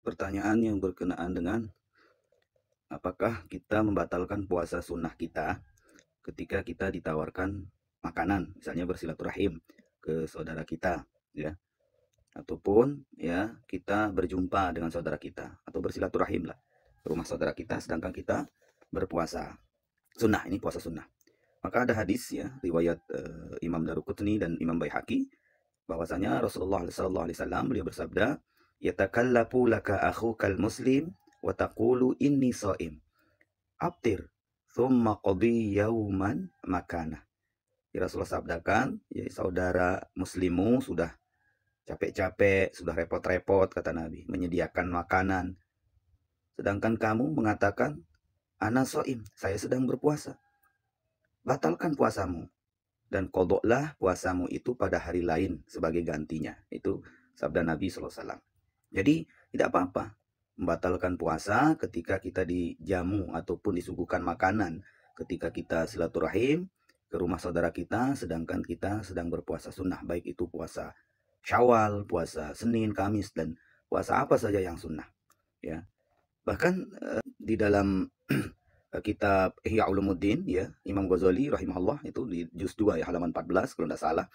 pertanyaan yang berkenaan dengan apakah kita membatalkan puasa sunnah kita ketika kita ditawarkan makanan, misalnya bersilaturahim ke saudara kita, ya, ataupun ya kita berjumpa dengan saudara kita atau bersilaturahim lah ke rumah saudara kita, sedangkan kita berpuasa sunnah, ini puasa sunnah. Maka ada hadis ya riwayat Imam Daruqutni dan Imam Baihaqi bahwasanya Rasulullah sallallahu alaihi wasallam beliau bersabda, "Yatakallafu laka akhukal muslim wa taqulu inni shaim. Aftir thumma qadi yauman makana." Ya, Rasulullah sabdakan, ya, saudara muslimu sudah capek-capek, sudah repot-repot kata Nabi menyediakan makanan. Sedangkan kamu mengatakan ana shaim, saya sedang berpuasa. Batalkan puasamu dan kodoklah puasamu itu pada hari lain sebagai gantinya. Itu sabda Nabi SAW. Jadi tidak apa-apa membatalkan puasa ketika kita dijamu ataupun disuguhkan makanan, ketika kita silaturahim ke rumah saudara kita sedangkan kita sedang berpuasa sunnah, baik itu puasa Syawal, puasa Senin, Kamis, dan puasa apa saja yang sunnah, ya. Bahkan di dalam kitab Ihya Ulumuddin, ya, Imam Ghazali rahimahullah, itu di juz 2 ya halaman 14 kalau tidak salah,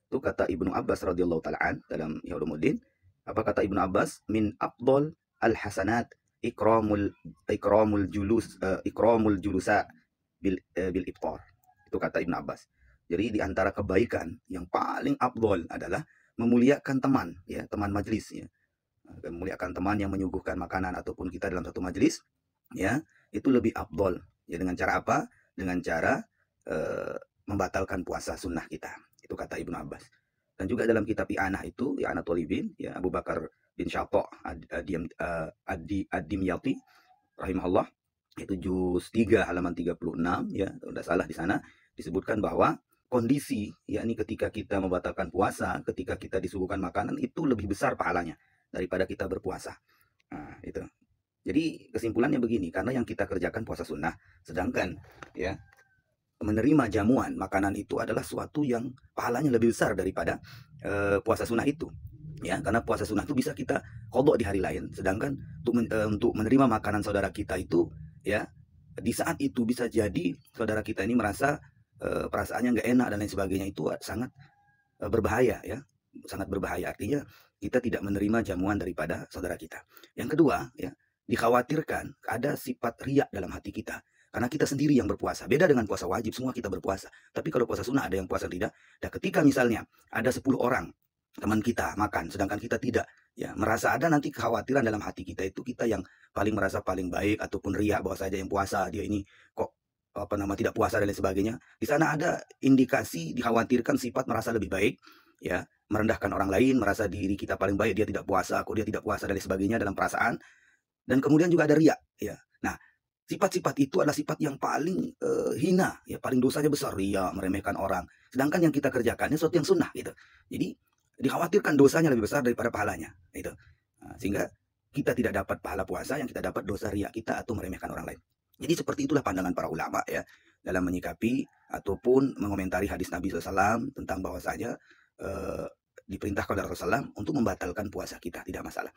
itu kata Ibnu Abbas radhiyallahu taala dalam Ihya Ulumuddin, apa kata Ibnu Abbas, min afdol al hasanat ikramul julusa bil iftar. Itu kata Ibnu Abbas. Jadi di antara kebaikan yang paling afdol adalah memuliakan teman, ya, teman majlis, ya. Memuliakan teman yang menyuguhkan makanan ataupun kita dalam satu majlis, ya, itu lebih afdol. Ya, dengan cara apa? Dengan cara membatalkan puasa sunnah kita. Itu kata Ibnu Abbas. Dan juga dalam kitab I'anah itu, I'anah Thalibin, ya, Abu Bakar bin Syata' ad-Dimyati rahimahullah, itu juz 3 halaman 36, ya, tidak salah di sana disebutkan bahwa kondisi yakni ketika kita membatalkan puasa, ketika kita disuguhkan makanan itu lebih besar pahalanya daripada kita berpuasa. Nah, itu. Jadi kesimpulannya begini, karena yang kita kerjakan puasa sunnah, sedangkan ya menerima jamuan makanan itu adalah suatu yang pahalanya lebih besar daripada puasa sunnah itu. Ya, karena puasa sunnah itu bisa kita qadha di hari lain, sedangkan untuk menerima makanan saudara kita itu, ya, di saat itu bisa jadi saudara kita ini merasa perasaannya nggak enak dan lain sebagainya, itu sangat berbahaya, ya, sangat berbahaya. Artinya kita tidak menerima jamuan daripada saudara kita. Yang kedua, ya, dikhawatirkan ada sifat riya dalam hati kita. Karena kita sendiri yang berpuasa. Beda dengan puasa wajib, semua kita berpuasa. Tapi kalau puasa sunnah ada yang puasa tidak. Dan ketika misalnya ada 10 orang teman kita makan, sedangkan kita tidak, ya, merasa ada nanti kekhawatiran dalam hati kita itu, kita yang paling merasa paling baik ataupun riya bahwa saja yang puasa, dia ini kok tidak puasa dan lain sebagainya. Di sana ada indikasi dikhawatirkan sifat merasa lebih baik, ya, merendahkan orang lain, merasa diri kita paling baik, dia tidak puasa, kok dia tidak puasa dan lain sebagainya dalam perasaan. Dan kemudian juga ada riya, ya. Nah, sifat-sifat itu adalah sifat yang paling hina, ya, paling dosanya besar, riya, meremehkan orang. Sedangkan yang kita kerjakannya sesuatu yang sunnah, gitu. Jadi dikhawatirkan dosanya lebih besar daripada pahalanya, gitu. Nah, sehingga kita tidak dapat pahala puasa, yang kita dapat dosa riya kita atau meremehkan orang lain. Jadi seperti itulah pandangan para ulama, ya, dalam menyikapi ataupun mengomentari hadis Nabi SAW tentang bahwasanya diperintahkan oleh Rasulullah SAW untuk membatalkan puasa kita, tidak masalah.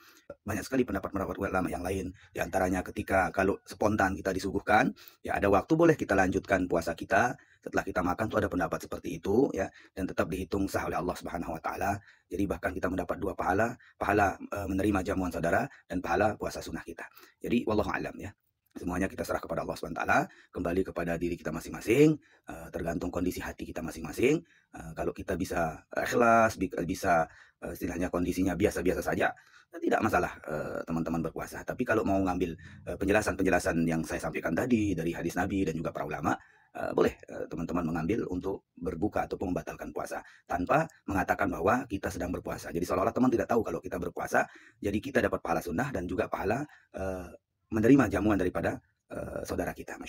Banyak sekali pendapat-pendapat ulama yang lain, diantaranya ketika kalau spontan kita disuguhkan, ya, ada waktu boleh kita lanjutkan puasa kita setelah kita makan, tuh ada pendapat seperti itu, ya, dan tetap dihitung sah oleh Allah Subhanahu Wa Taala. Jadi bahkan kita mendapat 2 pahala, pahala menerima jamuan saudara dan pahala puasa sunnah kita. Jadi wallahu alam, ya. Semuanya kita serah kepada Allah Subhanahu Wa Taala, kembali kepada diri kita masing-masing, tergantung kondisi hati kita masing-masing. Kalau kita bisa ikhlas, bisa istilahnya kondisinya biasa-biasa saja, tidak masalah teman-teman berpuasa. Tapi kalau mau ngambil penjelasan-penjelasan yang saya sampaikan tadi dari hadis Nabi dan juga para ulama, boleh teman-teman mengambil untuk berbuka ataupun membatalkan puasa tanpa mengatakan bahwa kita sedang berpuasa. Jadi seolah-olah teman tidak tahu kalau kita berpuasa, jadi kita dapat pahala sunnah dan juga pahala menerima jamuan daripada saudara kita.